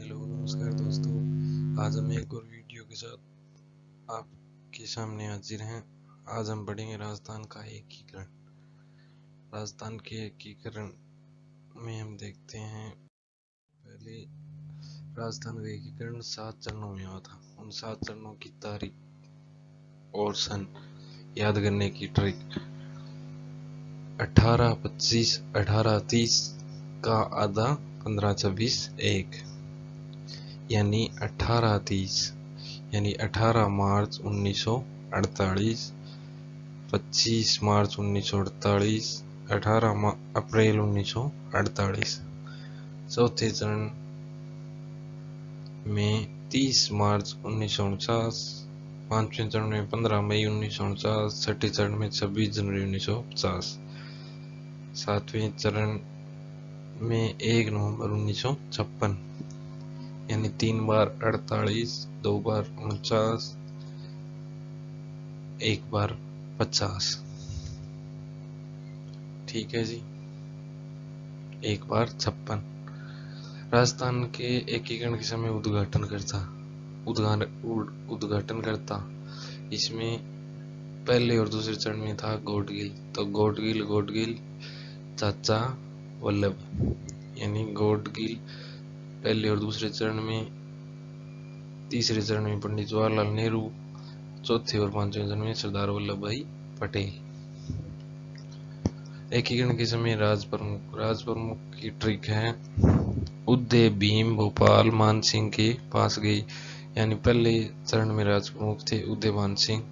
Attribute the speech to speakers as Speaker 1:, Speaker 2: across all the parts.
Speaker 1: Hello नमस्कार दोस्तों। आज हम एक और वीडियो के साथ आपके सामने हाजिर हैं। आज हम पढ़ेंगे राजस्थान का एकीकरण। राजस्थान के एकीकरण में हम देखते हैं पहले राजस्थान का एकीकरण 7 चरणों में हुआ था। उन 7 चरणों की तारीख और सन याद करने की ट्रिक 1825 1830 का आधा 1526 1 यानी 1830 यानी 18 मार्च 1948, 25 मार्च 1948, 18 अप्रैल 1948। चौथे चरण में 30 मार्च 1949, पांचवें चरण में 15 मई 1949, छठे चरण में 26 जनवरी 1950, सातवें चरण में 1 नवंबर 1956 यानी 3 बार 48, 2 बार 49, 1 बार 50। ठीक है जी, 1 बार 56। राजस्थान के एकीकरण के समय उद्घाटन करता इसमें पहले और दूसरे चरण में था गौडगिल। तो गौडगिल चाचा वल्लभ यानी गौडगिल पहले और दूसरे चरण में, तीसरे चरण में पंडित जवाहरलाल नेहरू, चौथे और पांचवें चरण में सरदार वल्लभ भाई पटेल। एकीकरण के समय राज प्रमुख की ट्रिक है उदय भीम भोपाल मानसिंह के पास गई। यानी पहले चरण में राज प्रमुख थे उदय मान सिंह,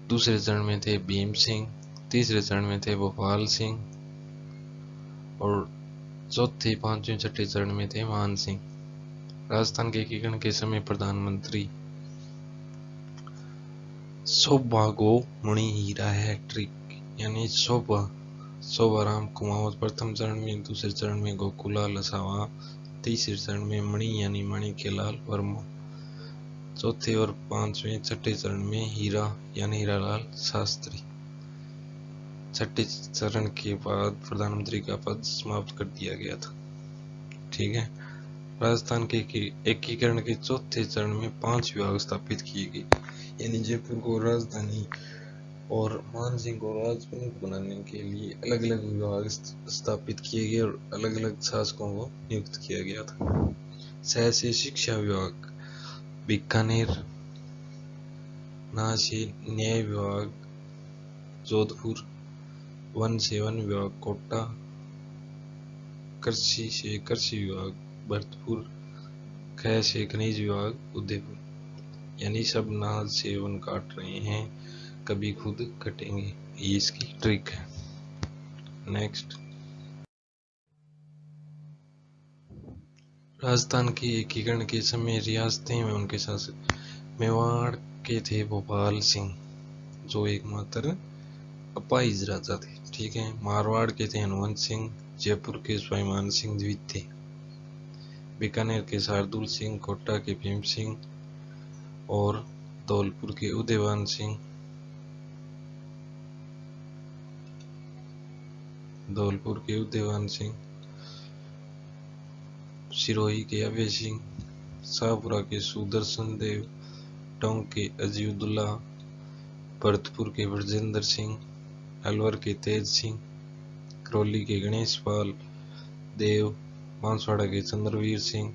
Speaker 1: दूसरे चरण में थे भीम सिंह, तीसरे चरण में थे भोपाल सिंह और चौथे पांचवें छठे चरण में थे मान सिंह। राजस्थान के एकीकरण के समय प्रधानमंत्री सौभागो मणि हीरा है ट्रिक यानी शोभाराम कुमावत प्रथम चरण में, दूसरे चरण में गोकुलाल लसावा, तीसरे चरण में मणि यानी माणिक्यलाल वर्मा, चौथे और पांचवें छठे चरण में हीरा यानी हीरालाल शास्त्री। छठे चरण के बाद प्रधानमंत्री का पद समाप्त कर दिया गया था। ठीक है। राजस्थान के एकीकरण के चौथे चरण में 5 विभाग स्थापित किए गए यानी जयपुर को राजधानी और मानसिंह को राज प्रमुख बनाने के लिए अलग अलग विभाग स्थापित किए गए और अलग अलग शासकों को नियुक्त किया गया था। सहसे शिक्षा विभाग बीकानेर, नासे न्याय विभाग जोधपुर, वन से वन विभाग कोटा, कृषि से कृषि विभाग भरतपुर, खनिज से खनिज विभाग उदयपुर। यानी सब नाल से वन काट रहे हैं, कभी खुद कटेंगे, ये इसकी ट्रिक है। नेक्स्ट, राजस्थान के एकीकरण के समय रियासतें में उनके शासक मेवाड़ के थे भोपाल सिंह जो एकमात्र अपाहिज राजा थे। ठीक है। मारवाड़ के थे हनुवंत सिंह, जयपुर के स्वाभिमान सिंह द्वितीय, बीकानेर के शार्दुल सिंह, कोटा के भीम सिंह और धौलपुर के उदयवान सिंह, सिरोही के अभय सिंह, शाहपुरा के सुदर्शन देव, टोंक के अजीउद्दौला, भरतपुर के ब्रजेंद्र सिंह, अलवर के तेज सिंह, करौली के गणेश पाल देव, बांसवाड़ा के चंद्रवीर सिंह,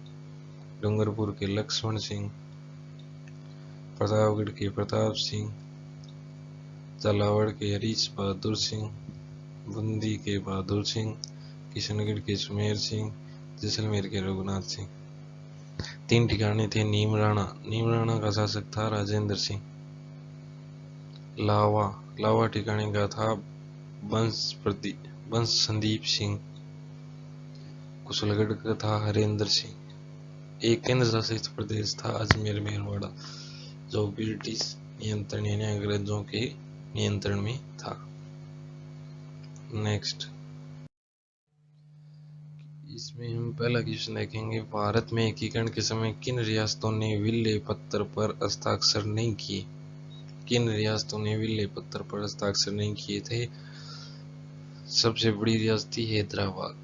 Speaker 1: डूंगरपुर के लक्ष्मण सिंह, प्रतापगढ़ के प्रताप सिंह, झालावाड़ के हरीश बहादुर सिंह, बूंदी के बहादुर सिंह, किशनगढ़ के सुमेर सिंह, जैसलमेर के रघुनाथ सिंह। 3 ठिकाने थे नीम राणा का शासक था राजेंद्र सिंह। लावा ठिकाने का था बंश संदीप सिंह। कुशलगढ़ का था हरेंद्र सिंह। एक केंद्र शासित प्रदेश था अजमेर मेरवाड़ा जो ब्रिटिश नियंत्रण यानी अंग्रेजों के नियंत्रण में था। नेक्स्ट, इसमें हम पहला क्वेश्चन देखेंगे, भारत में एकीकरण के समय किन रियासतों ने विल्ले पत्थर पर हस्ताक्षर नहीं किए? किन रियासतों ने विल्ले पत्थर पर हस्ताक्षर नहीं किए थे? सबसे बड़ी रियासत थी हैदराबाद।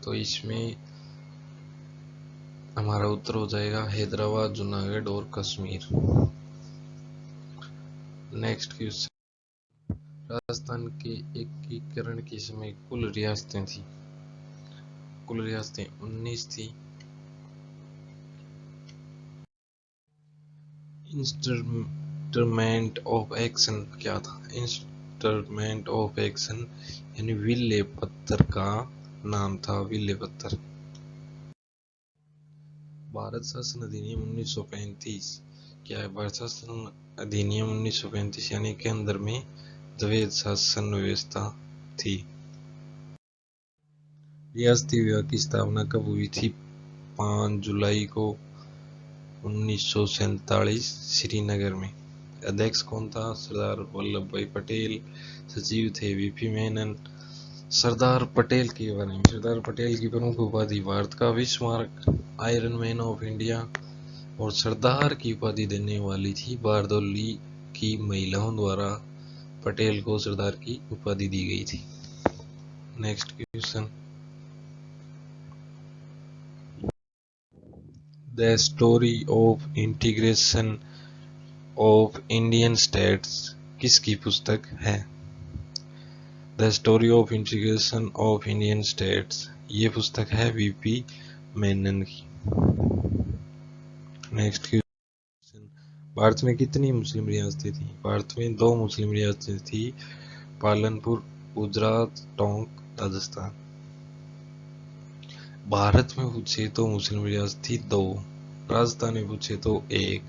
Speaker 1: तो इसमें हमारा उत्तर हो जाएगा हैदराबाद, जूनागढ़ और कश्मीर। नेक्स्ट क्वेश्चन, राजस्थान के एकीकरण के समय कुल रियासतें 19 थी। इंस्ट्रूमेंट ऑफ एक्शन क्या था? इंस्ट्रूमेंट ऑफ एक्शन यानी विल्ले पत्थर का नाम था, विल्ले पत्थर। भारत शासन अधिनियम 1935 क्या है? भारत शासन अधिनियम 1935 यानी के अंदर में द्वैध शासन व्यवस्था थी। रियासती विभाग की स्थापना कब हुई थी? 5 जुलाई को 1947 श्रीनगर में। अध्यक्ष कौन था? सरदार वल्लभ भाई पटेल। सचिव थे वीपी मेनन। सरदार पटेल के बारे में, सरदार पटेल की प्रमुख उपाधि भारत का विस्मारक, आयरन मैन ऑफ इंडिया और सरदार की उपाधि देने वाली थी बारदौली की महिलाओं द्वारा पटेल को सरदार की उपाधि दी गई थी। Next question, the story of integration of Indian states किसकी पुस्तक है? The story of integration of Indian states, ये पुस्तक है वीपी मेनन की। नेक्स्ट क्वेश्चन, भारत में कितनी मुस्लिम रियासतें थी? भारत में 2 मुस्लिम रियासतें थी, पालनपुर, गुजरात, टोंक, राजस्थान। भारत में पूछे तो मुस्लिम रियासत थी 2, राजस्थान में पूछे तो 1।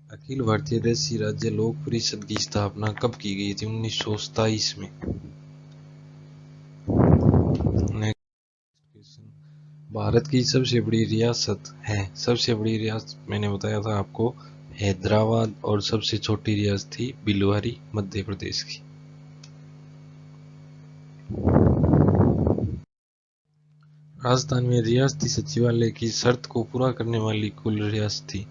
Speaker 1: अखिल भारतीय देशी राज्य लोक परिषद की स्थापना कब की गई थी? 1927 में। नेक्स्ट क्वेश्चन, भारत की सबसे बड़ी रियासत है? सबसे बड़ी रियासत मैंने बताया था आपको हैदराबाद, और सबसे छोटी रियासत थी भिलवारी, मध्य प्रदेश की। राजस्थान में रियासती सचिवालय की शर्त को पूरा करने वाली कुल रियासत थी।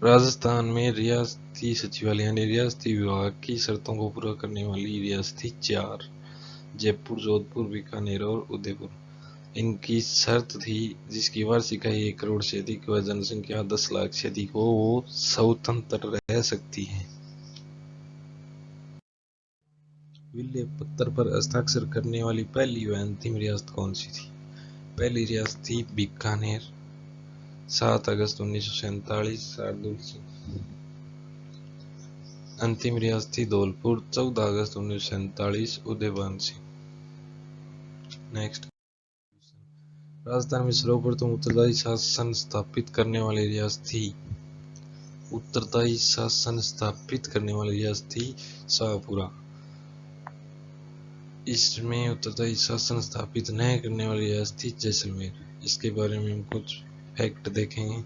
Speaker 1: राजस्थान में रियासती सचिवालय यानी रियासती विभाग की शर्तों को पूरा करने वाली रियासत थी 4, जयपुर, जोधपुर, बीकानेर और उदयपुर। इनकी शर्त थी जिसकी वार्षिक आय 1 करोड़ से अधिक व जनसंख्या 10 लाख से अधिक हो, वो स्वतंत्र रह सकती है। विल्ले पत्थर पर हस्ताक्षर करने वाली पहली व अंतिम रियासत कौन सी थी? पहली रियासत थी बीकानेर, 7 अगस्त 1947 शार्दुल से। अंतिम रियासत थी धौलपुर, 14 अगस्त 1947 उदयभान से। नेक्स्ट, राजस्थान में सर्वप्रथम उत्तरदायी शासन स्थापित करने वाली रियासत थी? उत्तरदायी शासन स्थापित करने वाली रियासत थी शाहपुरा। इसमें उत्तरदायी शासन स्थापित न करने वाली रियासत थी जैसलमेर। इसके बारे में हम कुछ फैक्ट देखेंगे।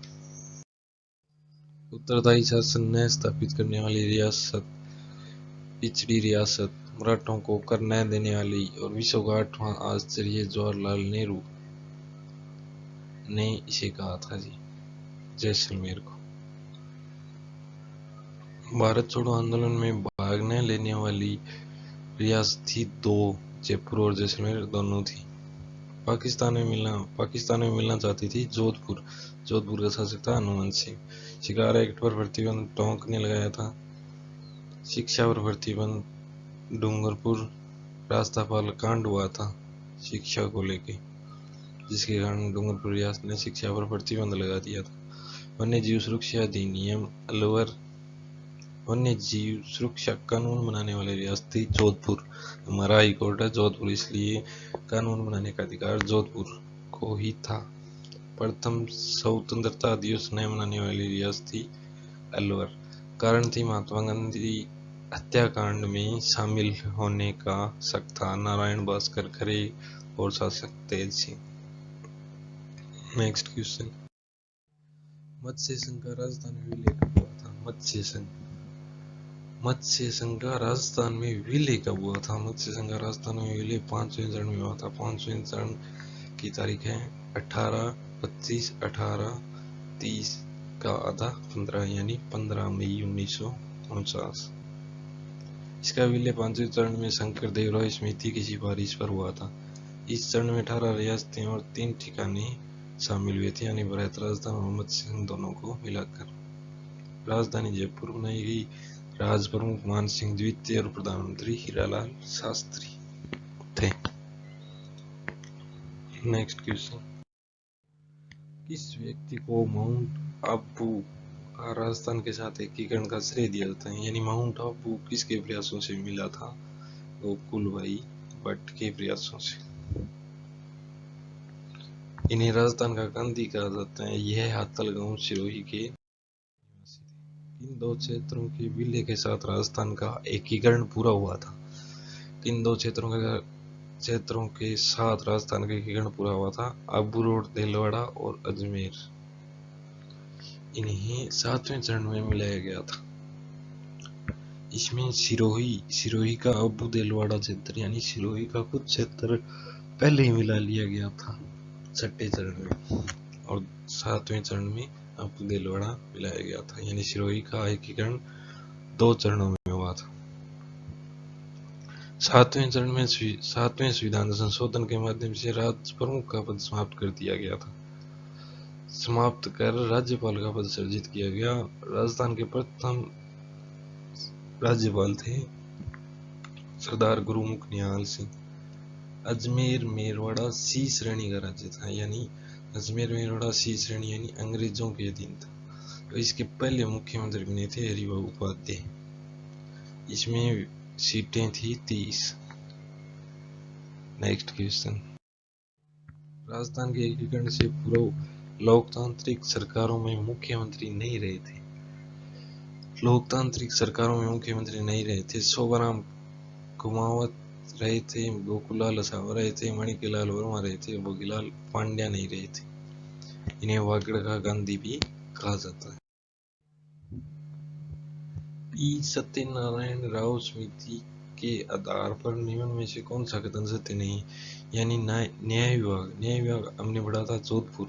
Speaker 1: उत्तरदायी शासन न स्थापित करने वाली रियासत, पिछड़ी रियासत, मराठों को कर न देने वाली और विश्व का 8वां आश्चर्य जवाहरलाल नेहरू ने इसे कहा था जी, जैसलमेर को। भारत छोड़ो आंदोलन में भाग न लेने वाली रियासत थी 2, जयपुर और जैसलमेर दोनों थी। पाकिस्तान में मिलना चाहती थी जोधपुर का शासक था हनुमान सिंह। शिकार एक्ट पर प्रतिबंध टोंक ने लगाया था। शिक्षा पर प्रतिबंध डूंगरपुर रास्तापाल कांड हुआ था शिक्षा को लेके, जिसके कारण डूंगरपुर रियासत ने शिक्षा पर प्रतिबंध लगा दिया था। वन्य जीव सुरक्षा अधिनियम अलवर, वन्य जीव सुरक्षा कानून बनाने वाली रियासत थी जोधपुर। हमारा हाई कोर्ट है जोधपुर, इसलिए कानून बनाने का अधिकार जोधपुर को ही था। प्रथम स्वतंत्रता दिवस न मनाने वाली रियासत थी अलवर। कारण थी महात्मा गांधी हत्याकांड में शामिल होने का शक था। नारायण भास्कर खरे और शासक तेज सिंह। नेक्स्ट क्वेश्चन, मत्स्य संघ का राजस्थान में विलय कब हुआ था? मत्स्य संघ का राजस्थान में विलय कब हुआ था? मत्स्य संघ का राजस्थान में विलय 5वें चरण में हुआ था। 5वें चरण की तारीख है 18, 25, 18, 30 का आधा 15 यानी 15 मई 1949। इसका विलय 5वें चरण में शंकर देवराय समिति की सिफारिश पर हुआ था। इस चरण में 18 रियासतें और 3 ठिकाने शामिल हुए थे, यानी बृहत राजस्थान और मत्स्य संघ दोनों को मिलाकर। राजधानी जयपुर बनाई गई। राज प्रमुख मान सिंह द्वितीय और प्रधानमंत्री हीरालाल शास्त्री थे। नेक्स्ट क्वेश्चन, किस व्यक्ति को माउंट आबू का राजस्थान के साथ एकीकरण का श्रेय दिया जाता है? यानी माउंट आबू किसके प्रयासों से मिला था? गोकुलभाई भट्ट के प्रयासों से। इन्हें राजस्थान का गांधी कहा जाता है। यह हातल गांव सिरोही के निवासी थे। किन दो क्षेत्रों के विलय के साथ राजस्थान का एकीकरण पूरा हुआ था? किन दो क्षेत्रों के साथ राजस्थान का एकीकरण पूरा हुआ था? आबू रोड, देलवाड़ा और अजमेर। इन्हें 7वें चरण में मिलाया गया था। इसमें सिरोही का आबू देलवाड़ा क्षेत्र यानी सिरोही का कुछ क्षेत्र पहले ही मिला लिया गया था 6ठे चरण में, और 7वें चरण में आबू देलवाड़ा मिलाया गया था। यानी सिरोही का एकीकरण 2 चरणों में हुआ था। 7वें चरण में 7वें संविधान संशोधन के माध्यम से राज प्रमुख का पद समाप्त कर दिया गया था। समाप्त कर राज्यपाल का पद सृजित किया गया। राजस्थान के प्रथम राज्यपाल थे सरदार गुरुमुख निहाल सिंह। अजमेर मेरवाड़ा सी श्रेणी का राज्य था, यानी अजमेर मेरवाड़ा सी श्रेणी यानी अंग्रेजों के अधीन था। तो इसके पहले मुख्यमंत्री बने थे हरिबाबू उपाध्याय। इसमें सीटें थी 30। नेक्स्ट क्वेश्चन, राजस्थान के एकीकरण से पूर्व लोकतांत्रिक सरकारों में मुख्यमंत्री नहीं रहे थे। लोकतांत्रिक सरकारों में मुख्यमंत्री नहीं रहे थे। शोभाराम कुमावत रहे थे, गोकुलाल असावा रहे थे, मणिकलाल वर्मा रहे थे, भोगीलाल पांड्या नहीं रहे थे। इन्हें वागड़ का गांधी भी कहा जाता है। पी सत्यनारायण राव समिति के आधार पर निम्न में से कौन सा कथन सत्य नहीं? यानी न्याय विभाग हमने पढ़ा था जोधपुर,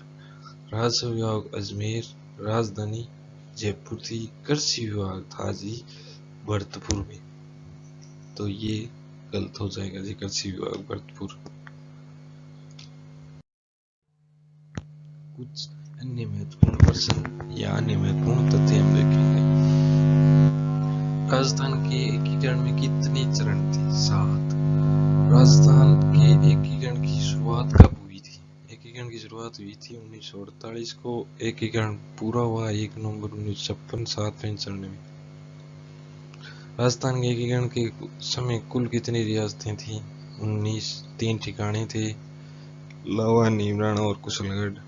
Speaker 1: राजस्व विभाग अजमेर, राजधानी जयपुर थी, कृषि विभाग था जी भरतपुर में। तो ये गलत हो जाएगा जी, कृषि विभाग भरतपुर। कुछ अन्य महत्वपूर्ण प्रश्न या अन्य महत्वपूर्ण तथ्य हम देखेंगे। राजस्थान के एकीकरण में कितने चरण थे? 7। राजस्थान के एकीकरण की शुरुआत कब हुई थी? एकीकरण की शुरुआत हुई थी 1948 को। एकीकरण पूरा हुआ 1 नवंबर 1956 7वें चरण में। राजस्थान के एकीकरण के समय कुल कितनी रियासतें थी? 19। 3 ठिकाने थे, लावा, नीमराणा और कुशलगढ़।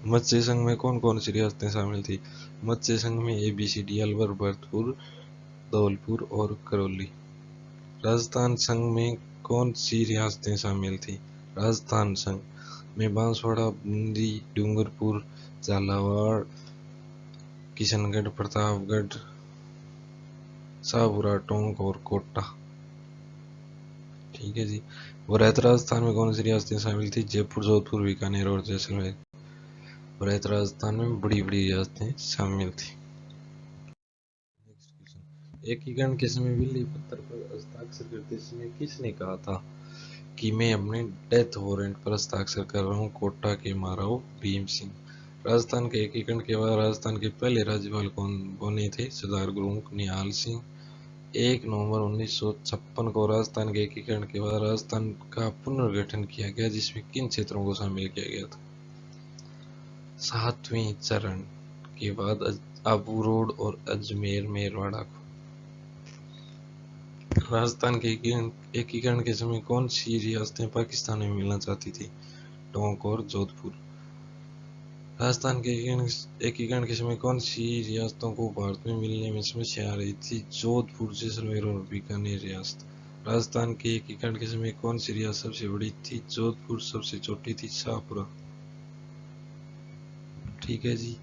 Speaker 1: मत्स्य संघ में कौन कौन सी रियासतें शामिल थी? मत्स्य संघ में ABCD, अलवर, भरतपुर, धौलपुर और करौली। राजस्थान संघ में कौन सी रियासतें शामिल थी? राजस्थान संघ में बांसवाड़ा, बूंदी, डूंगरपुर, झालावाड़, किशनगढ़, प्रतापगढ़, शाहपुरा, टोंक और कोटा। ठीक है जी। वृहत राजस्थान में कौन सी रियासतें शामिल थी? जयपुर, जोधपुर, बीकानेर और जैसलमेर। वृहत राजस्थान में बड़ी बड़ी रियासतें शामिल थी। एकीकरण के समय विलय पत्र पर हस्ताक्षर करते समय किसने कहा था कि मैं अपने डेथ वारंट पर हस्ताक्षर कर रहा हूँ? कोटा के महाराव भीम सिंह। राजस्थान के एकीकरण के बाद राजस्थान के पहले राज्यपाल कौन बने थे? सरदार गुरुमुख निहाल सिंह। 1 नवंबर 1956 को राजस्थान के एकीकरण के बाद राजस्थान का पुनर्गठन किया गया, जिसमें किन क्षेत्रों को शामिल किया गया था? 7वें चरण के बाद आबू रोड और अजमेर मेरवाड़ा को। राजस्थान के एकीकरण के समय कौन सी रियासतें पाकिस्तान में मिलना चाहती थी? टोंक और जोधपुर। राजस्थान के एकीकरण के समय कौन सी रियासतों को भारत में मिलने में समस्या आ रही थी? जोधपुर, जैसलमेर और बीकानेर रियासत। राजस्थान के एकीकरण के समय कौन सी रियासत सबसे बड़ी थी? जोधपुर। सबसे छोटी थी शाहपुरा। ठीक है जी।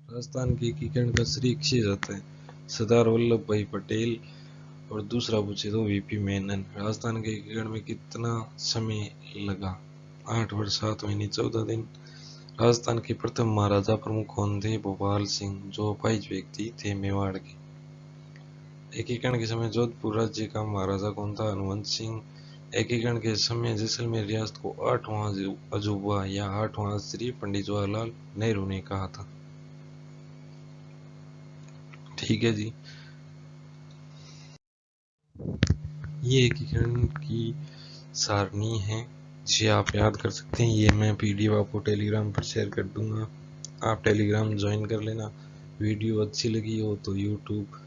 Speaker 1: राजस्थान के एकीकरण का श्रेय किसे जाता है? सरदार वल्लभ भाई पटेल। और दूसरा पूछे तो VP मेनन। राजस्थान के एकीकरण में कितना समय लगा? 8 वर्ष 7 महीने 14 दिन। राजस्थान के प्रथम महाराजा प्रमुख कौन थे? भोपाल सिंह, जो अपाहिज व्यक्ति थे मेवाड़ के। एकीकरण के समय जोधपुर राज्य का महाराजा कौन था? हनुमंत सिंह। एकीकरण के समय जैसलमेर रियासत को आठवां अजूबा या आठवां श्री पंडित जवाहरलाल नेहरू ने कहा था। ठीक है जी, ये एकीकरण की सारणी है जिसे आप याद कर सकते हैं। ये मैं पीडीएफ आपको टेलीग्राम पर शेयर कर दूंगा, आप टेलीग्राम ज्वाइन कर लेना। वीडियो अच्छी लगी हो तो यूट्यूब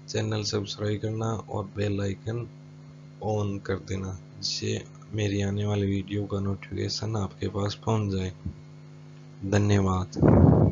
Speaker 1: चैनल सब्सक्राइब करना और बेल आइकन ऑन कर देना, जिससे मेरी आने वाली वीडियो का नोटिफिकेशन आपके पास पहुंच जाए। धन्यवाद।